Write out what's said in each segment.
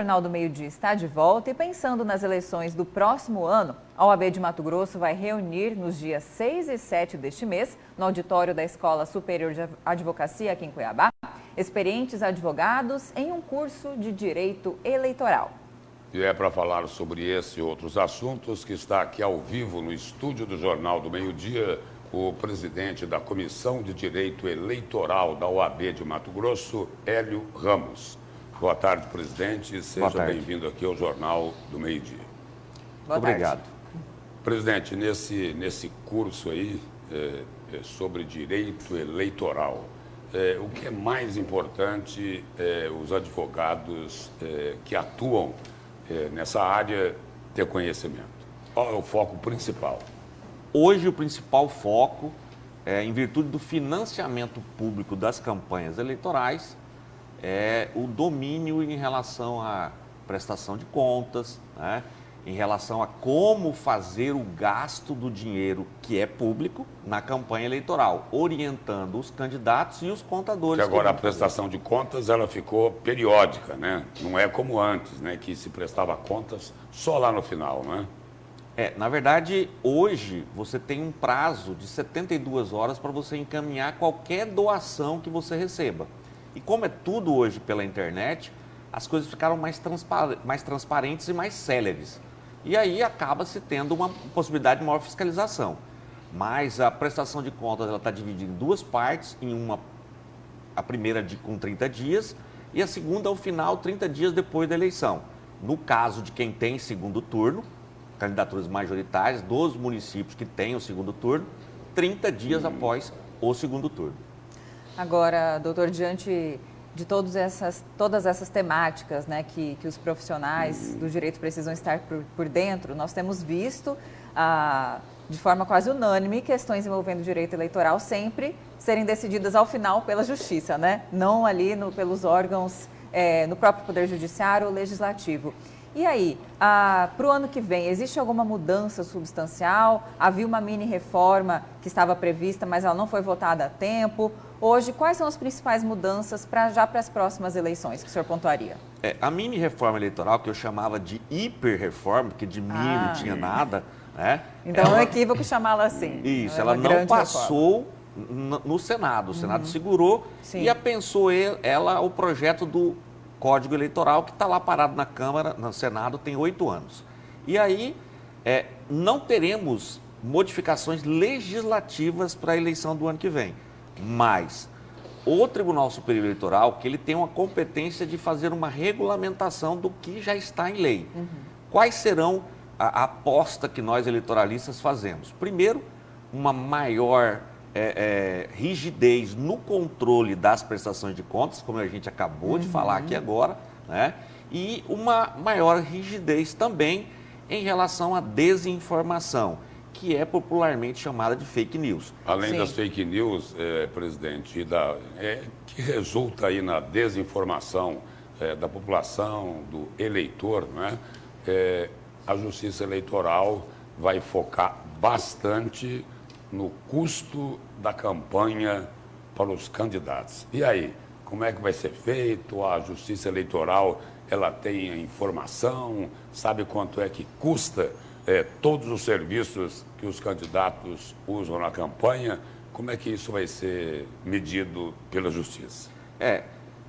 Jornal do Meio-Dia está de volta e pensando nas eleições do próximo ano, a OAB de Mato Grosso vai reunir nos dias 6 e 7 deste mês, no auditório da Escola Superior de Advocacia aqui em Cuiabá, experientes advogados em um curso de Direito Eleitoral. E é para falar sobre esse e outros assuntos que está aqui ao vivo no estúdio do Jornal do Meio-Dia o presidente da Comissão de Direito Eleitoral da OAB de Mato Grosso, Hélio Ramos. Boa tarde, presidente. Seja bem-vindo aqui ao Jornal do Meio-Dia. Obrigado. Presidente, nesse curso aí sobre direito eleitoral, o que é mais importante os advogados que atuam nessa área ter conhecimento? Qual é o foco principal? Hoje o principal foco, em virtude do financiamento público das campanhas eleitorais, é o domínio em relação à prestação de contas, né? Em relação a como fazer o gasto do dinheiro que é público na campanha eleitoral, orientando os candidatos e os contadores. Que agora a prestação de contas ela ficou periódica, né? Não é como antes, né? Que se prestava contas só lá no final, né? Na verdade, hoje você tem um prazo de 72 horas para você encaminhar qualquer doação que você receba. E como é tudo hoje pela internet, as coisas ficaram mais transparentes e mais céleres. E aí acaba-se tendo uma possibilidade de maior fiscalização. Mas a prestação de contas está dividida em duas partes, a primeira com 30 dias e a segunda ao final, 30 dias depois da eleição. No caso de quem tem segundo turno, candidaturas majoritárias dos municípios que têm o segundo turno, 30 dias após o segundo turno. Agora, doutor, diante de todas essas temáticas, né, que os profissionais do direito precisam estar por dentro, nós temos visto, de forma quase unânime, questões envolvendo o direito eleitoral sempre serem decididas ao final pela justiça, né? Não ali pelos órgãos, no próprio Poder Judiciário ou Legislativo. E aí, para o ano que vem, existe alguma mudança substancial? Havia uma mini-reforma que estava prevista, mas ela não foi votada a tempo. Hoje, quais são as principais mudanças já para as próximas eleições que o senhor pontuaria? A mini-reforma eleitoral, que eu chamava de hiper-reforma, porque de mini não tinha nada, né? Então é um equívoco chamá-la assim. Isso, ela não passou no Senado. O Senado segurou. Sim. E apensou ela o projeto do Código Eleitoral, que está lá parado na Câmara, no Senado, tem 8 anos. E aí, não teremos modificações legislativas para a eleição do ano que vem. Mas o Tribunal Superior Eleitoral, que ele tem uma competência de fazer uma regulamentação do que já está em lei. Quais serão a aposta que nós eleitoralistas fazemos? Primeiro, uma maior rigidez no controle das prestações de contas, como a gente acabou de falar aqui agora, né? E uma maior rigidez também em relação à desinformação, que é popularmente chamada de fake news. Além das fake news, presidente, que resulta aí na desinformação da população, do eleitor, né? A Justiça Eleitoral vai focar bastante no custo da campanha para os candidatos. E aí, como é que vai ser feito? A Justiça Eleitoral, ela tem a informação, sabe quanto é que custa todos os serviços que os candidatos usam na campanha? Como é que isso vai ser medido pela Justiça?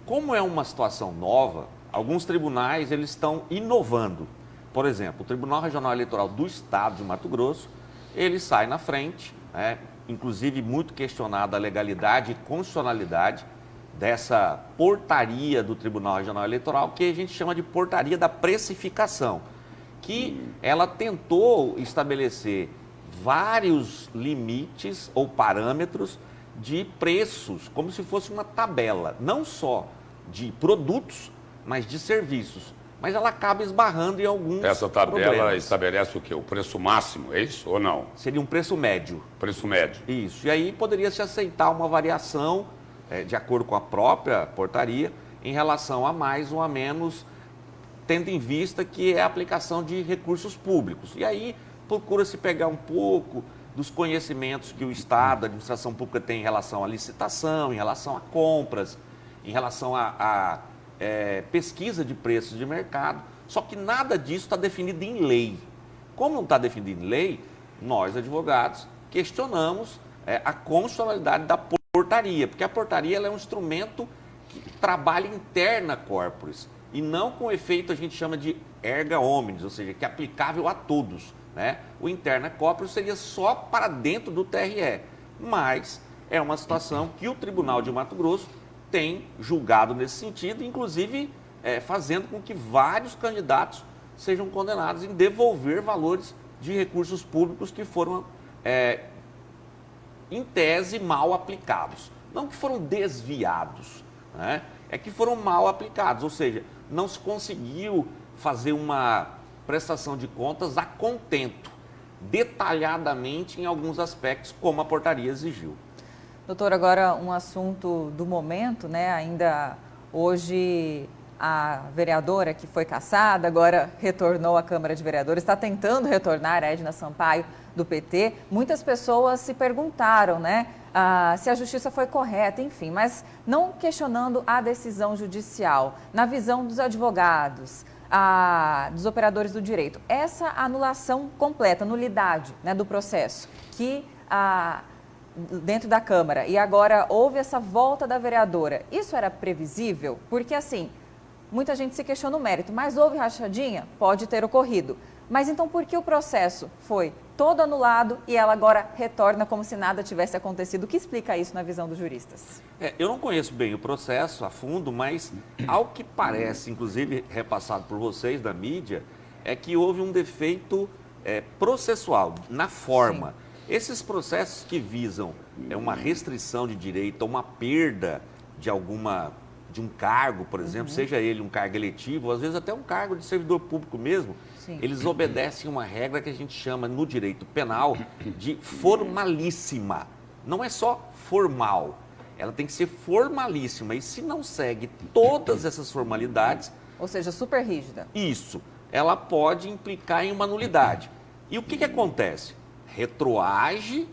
Como é uma situação nova, alguns tribunais eles estão inovando. Por exemplo, o Tribunal Regional Eleitoral do Estado de Mato Grosso, ele sai na frente, inclusive muito questionada a legalidade e constitucionalidade dessa portaria do Tribunal Regional Eleitoral, que a gente chama de portaria da precificação, que ela tentou estabelecer vários limites ou parâmetros de preços, como se fosse uma tabela, não só de produtos, mas de serviços. Mas ela acaba esbarrando em alguns Essa tabela problemas. Estabelece o quê? O preço máximo, é isso ou não? Seria um preço médio. Preço médio. Isso. E aí poderia-se aceitar uma variação, de acordo com a própria portaria, em relação a mais ou a menos, tendo em vista que é a aplicação de recursos públicos. E aí procura-se pegar um pouco dos conhecimentos que o Estado, a administração pública tem em relação à licitação, em relação a compras, em relação a pesquisa de preços de mercado, só que nada disso está definido em lei. Como não está definido em lei, nós, advogados, questionamos a constitucionalidade da portaria, porque a portaria ela é um instrumento que trabalha interna corporis e não com efeito a gente chama de erga omnes, ou seja, que é aplicável a todos, né? O interna corporis seria só para dentro do TRE, mas é uma situação que o Tribunal de Mato Grosso tem julgado nesse sentido, inclusive fazendo com que vários candidatos sejam condenados em devolver valores de recursos públicos que foram, em tese, mal aplicados. Não que foram desviados, né? É que foram mal aplicados, ou seja, não se conseguiu fazer uma prestação de contas a contento, detalhadamente em alguns aspectos, como a portaria exigiu. Doutor, agora um assunto do momento, né? Ainda hoje a vereadora que foi cassada, agora retornou à Câmara de Vereadores, está tentando retornar, a Edna Sampaio, do PT. Muitas pessoas se perguntaram, né? Se a justiça foi correta, enfim, mas não questionando a decisão judicial. Na visão dos advogados, dos operadores do direito, essa anulação completa, nulidade, né, do processo, que dentro da Câmara, e agora houve essa volta da vereadora, isso era previsível? Porque, assim, muita gente se questiona o mérito, mas houve rachadinha? Pode ter ocorrido. Mas então por que o processo foi todo anulado e ela agora retorna como se nada tivesse acontecido? O que explica isso na visão dos juristas? Eu não conheço bem o processo a fundo, mas ao que parece, inclusive repassado por vocês da mídia, é que houve um defeito processual, na forma. Sim. Esses processos que visam uma restrição de direito, uma perda de um cargo, por exemplo, seja ele um cargo eletivo, às vezes até um cargo de servidor público mesmo, sim, eles obedecem uma regra que a gente chama no direito penal de formalíssima. Não é só formal, ela tem que ser formalíssima. E se não segue todas essas formalidades... Ou seja, super rígida. Isso. Ela pode implicar em uma nulidade. E o que acontece? Retroage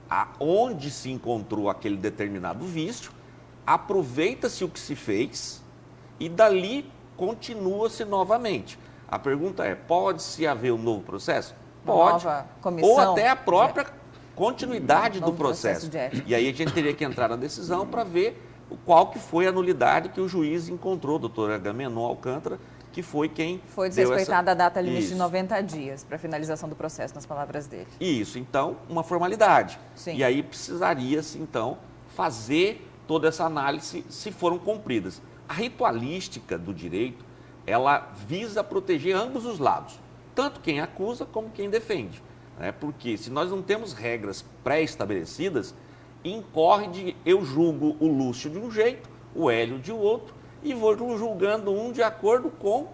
aonde se encontrou aquele determinado vício, aproveita-se o que se fez e dali continua-se novamente. A pergunta é, pode-se haver um novo processo? Pode. Nova comissão, ou até a própria continuidade do processo. E aí a gente teria que entrar na decisão para ver qual que foi a nulidade que o juiz encontrou, doutor Agamenon Alcântara, que foi quem foi desrespeitada a data limite de 90 dias para a finalização do processo, nas palavras dele. Isso, então, uma formalidade. Sim. E aí precisaria-se, então, fazer toda essa análise se foram cumpridas. A ritualística do direito, ela visa proteger ambos os lados, tanto quem acusa como quem defende, né? Porque se nós não temos regras pré-estabelecidas, incorre de eu julgo o Lúcio de um jeito, o Hélio de outro, e vou julgando um de acordo com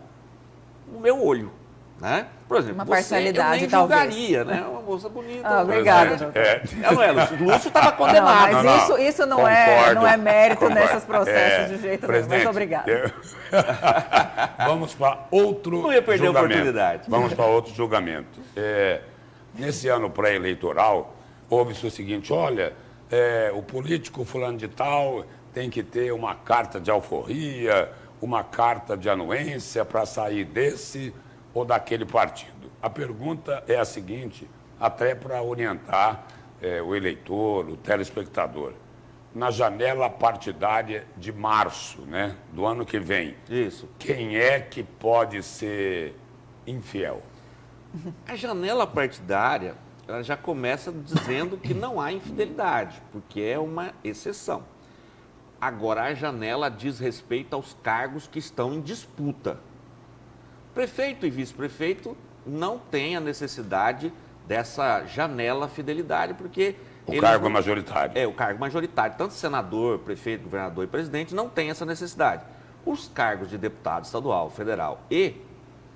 o meu olho, né? Por exemplo, uma parcialidade, eu nem julgaria, né? Uma moça bonita. Obrigada. Não é, Lúcio estava condenado. Não, mas isso não é mérito nesses processos de jeito nenhum. Mas obrigado. Vamos para outro Não ia perder julgamento. A oportunidade. Vamos para outro julgamento. Nesse ano pré-eleitoral, houve-se o seguinte, olha, o político fulano de tal tem que ter uma carta de alforria, uma carta de anuência para sair desse ou daquele partido. A pergunta é a seguinte, até para orientar o eleitor, o telespectador. Na janela partidária de março, né, do ano que vem, isso, quem é que pode ser infiel? A janela partidária, ela já começa dizendo que não há infidelidade, porque é uma exceção. Agora, a janela diz respeito aos cargos que estão em disputa. Prefeito e vice-prefeito não têm a necessidade dessa janela fidelidade, porque... O cargo é majoritário. O cargo majoritário. Tanto senador, prefeito, governador e presidente não tem essa necessidade. Os cargos de deputado estadual, federal e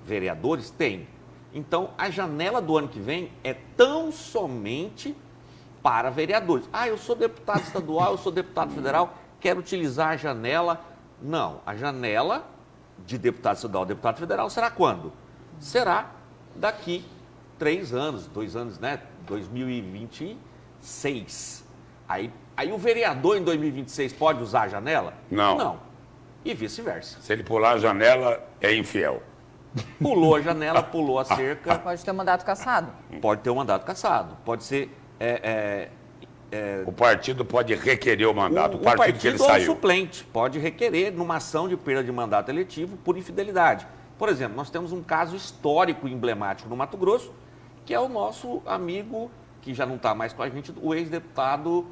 vereadores têm. Então, a janela do ano que vem é tão somente para vereadores. Eu sou deputado estadual, eu sou deputado federal, quero utilizar a janela. Não, a janela de deputado estadual, deputado federal, será quando? Será daqui 3 anos, 2 anos, né? 2026. Aí o vereador em 2026 pode usar a janela? Não. Não. e vice-versa. Se ele pular a janela, é infiel. Pulou a janela, pulou a cerca, Pode ter um mandato cassado. pode ter um mandato cassado. Pode ser O partido pode requerer o mandato, o o partido que ele ou o saiu. suplente pode requerer numa ação de perda de mandato eletivo por infidelidade. Por exemplo, nós temos um caso histórico e emblemático no Mato Grosso, que é o nosso amigo, que já não está mais com a gente, o ex-deputado,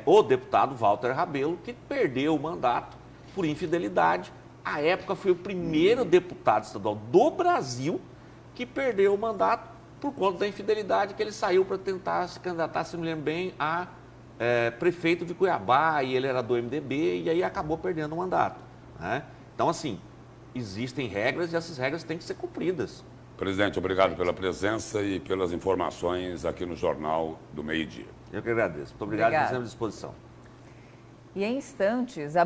o deputado Walter Rabelo, que perdeu o mandato por infidelidade. À época foi o primeiro deputado estadual do Brasil que perdeu o mandato por conta da infidelidade, que ele saiu para tentar se candidatar, se me lembro bem, a prefeito de Cuiabá, e ele era do MDB, e aí acabou perdendo o mandato, né? Então, assim, existem regras e essas regras têm que ser cumpridas. Presidente, obrigado pela presença e pelas informações aqui no Jornal do Meio-Dia. Eu que agradeço. Muito obrigado, Obrigada. estamos à disposição. E em instantes, a